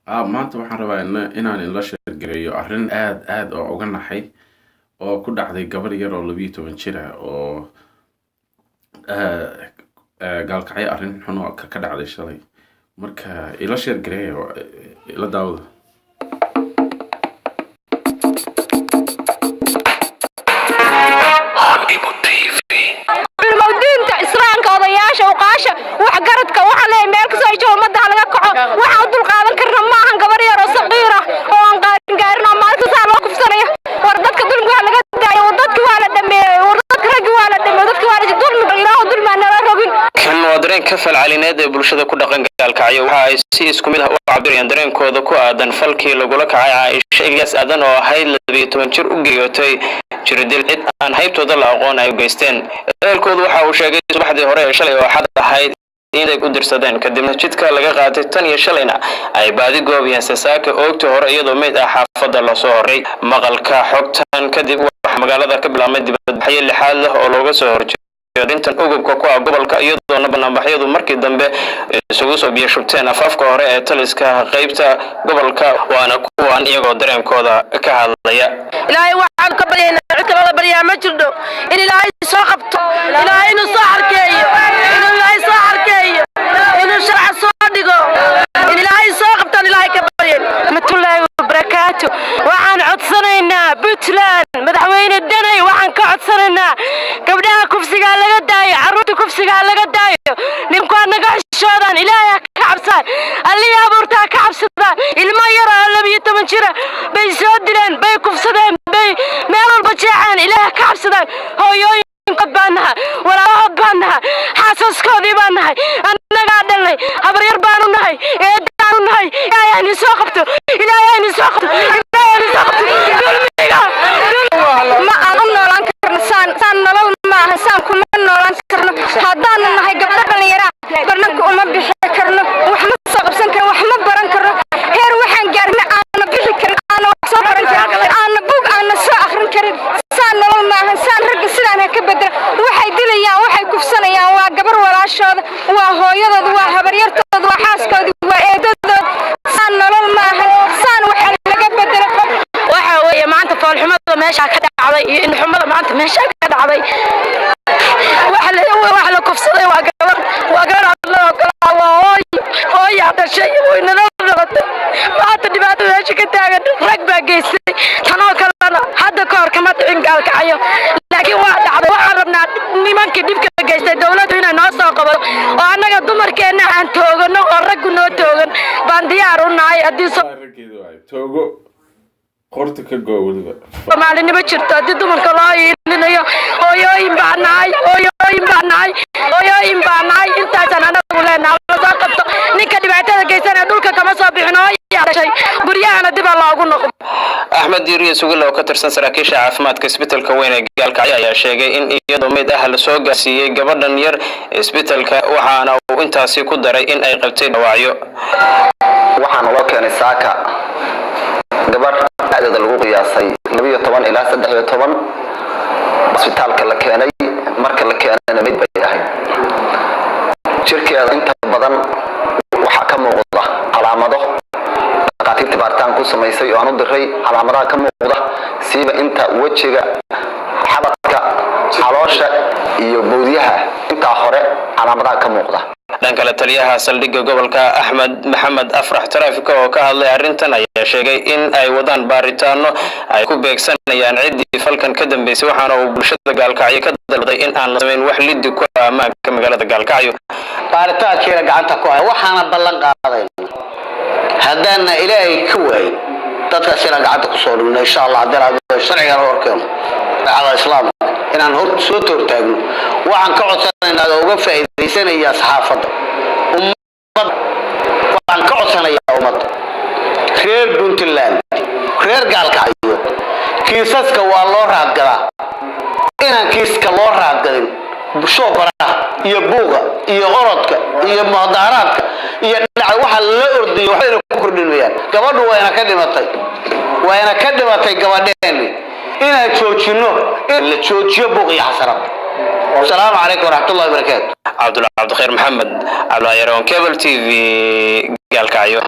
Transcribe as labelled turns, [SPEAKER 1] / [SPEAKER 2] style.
[SPEAKER 1] maanta waxaan rabaa inaan la sheegayo arrin aad oo uga naxay oo ku dhacday gabar yar oo 12 jir ah oo gaalkacyo arrin xun oo ka dhacday shalay. Marka ila sheegayo ila daawada.
[SPEAKER 2] وحقرتك وحلي مالك سوي جو مدة على قاعة وحاول القاعدة كرنا ما هنقبرية صغيرة وانقارن قارنا ما تسال وقف سنة وردتك دول على قد وردتك على دمي وردتك رجوا على دمي وردتك على دول مغيرة ودول ما نراهم
[SPEAKER 3] كان وادرين كفل على نادي بلشة كل دقن gaalkacyo waxa ay si isku mid ah u cabirayaan dareenkooda ku aadan falkii lagu la kacay Aisha Ilyas Aadan oo ahayd 12 jir u geeyotay jirdil cid aan haybtooda la aqoon ay geysteen. Eelkoodu waxa uu sheegay subaxdii hore ee shalay oo xad ahayd inay u dirsadeen kadibna jidka laga qaatay tan iyo shalayna ay baadi goobiyeen sasaaka oogta hore iyadoo meed ah xaafada la soo horay maqalka xogtan kadib waxa magaalada ka bilaabmay dibadbaxyo lixaad leh oo looga soo horjeeday intan ugubka ku gobolka iyadoo banaanbaxyadu markii dambe isugu soo biyo shubteen afafka hore ee taliska qaybta gobolka waana kuwan iyagoo dareenkooda ka hadlaya.
[SPEAKER 2] ilaahay waxaan ka baryaynaa cid kale la baryaa ma jirto in ilaahay soo qabto ilaahay inuu soo arkeeyo inuu sharci soo dhigo in ilaahay soo qabtaan ilaahay ka baryayn matullaahi wa barakaatu. waxaan codsanaynaa Puntland madaxweyne Danay waxaan ka codsanaynaa gabdhaha kufsiga laga daayo carruurta kufsiga laga daayo ninkaan naga xishoodan ilaahay ka cabsaan alliya abuurta ka cabsadaan ilmo yar oo 12 jir bay soo dileen bay kufsadeen bay meel walba jeexaan ilaahay ka cabsadaan hooyooyin qadbaanaha walaalaha baanaha xaasaskoodii baanahay annaga dhalay habar yar baanu nahay eedaanu nahay ilaahay soo qabto ilaahay soo qabto ma aan noolaan karno saan nolol ma aha saan kuma noolaan karno haddaan nahay gabdho dhalinyaro barnaamijka uma bixi karno wax ma soo qabsan karno wax ma baran karno heer waxaan gaarnay aan bixi karin aan wax soo baran karin aan buug aan soo akhrin karin saan nolol ma aha saan rag sidaan ka bedel waxay dilayaan waxay kufsanayaan waa gabar walaashooda waa hooyadooda waa habar yartooda waa xaaskooda waa eedadooda saan nolol ma aha saan waxa laga bedel waxa weeye maanta foolxumada meesha ka dhacday iyo in xumada maanta meesha ka dhacday waxa la kufsaday waa gabar hooyo dhashay weynada noqotay maanta dhibaato meesha ka taagan rag baa geystay tanoo kalena hadda ka hor kama dhicin gaalkacyo laakiin waa dhacday waxaan rabnaa nimankii dhibka geystay dawladdu inay noo soo qabato oo annaga dumarkeena aan toogano oo raggu noo toogan baan diyaar u nahay haddii
[SPEAKER 1] toogo qorta ka goowliba
[SPEAKER 2] maalinimo jirto haddii dumarka loo iilinayo hooyooyin baa nahay intaasaan anagu leenahay soo qabto ninka dhibaatada geysana dhulka kama soo bixin oo dhashay guryahana dib loogu noqdo.
[SPEAKER 3] Axmed Diiriye Sugulo oo ka tirsan saraakiisha caafimaadka isbitaalka weyn ee gaalkacyo ayaa sheegay in iyadoo mid ah la soo gaarsiiyay gabadhan yar isbitaalka waxaana uu intaasi ku daray in ay qabtay dhaawacyo.
[SPEAKER 4] waxaan loo keenay saaka gabar aadada lagu qiyaasay 12 ilaa 13 isbitaalka la keenay marka la keenayna mid bay ahayd jirkeeda inta badan waxa ka muuqda calaamado dhaqaatiirta baaritaan ku sameysay oo aan u diray calaamadaha ka muuqda siiba inta wajiga xabadka caloosha iyo boodiyaha inta hore calaamadaha ka muuqda.
[SPEAKER 3] dhanka la taliyaha saldhigga gobolka Axmed Maxamed Afrax Taraafika oo ka hadlay arrintan ayaa sheegay in ay wadaan baaritaano ay ku beegsanayaan ciddii falkan ka dambeysay waxaana uu bulshada gaalkacyo ka dalbaday in aan la sameyn wax lid ku ammaanka magaalada gaalkacyo.
[SPEAKER 5] baaritaankeena gacanta ku hay waxaana ballan qaaday hadana ilaahay ka waay dadka sida gacanta ku soo dhigno insha Allah hadana sharciga horkeeno على الإسلام إن هنور سوت ورتاجنا وعن كعصنا إن هذا وقف إذا يا صحافة وعن كعصنا يا أمد خير بنت الله خير قال كعيو كيسك والله راجلا إن كيسك الله راجلين بشوفنا يبوغا يغرضك يمهداراتك ينعوها الأرضي وحين كردين ويان قبل وأنا كدمتي قبلين إن تشوشنو إلا تشوشيو بوقي حسرات. السلام عليكم ورحمة الله وبركاته.
[SPEAKER 3] عبد الخير محمد عبد الله يرون كابل تي في قال كعيو.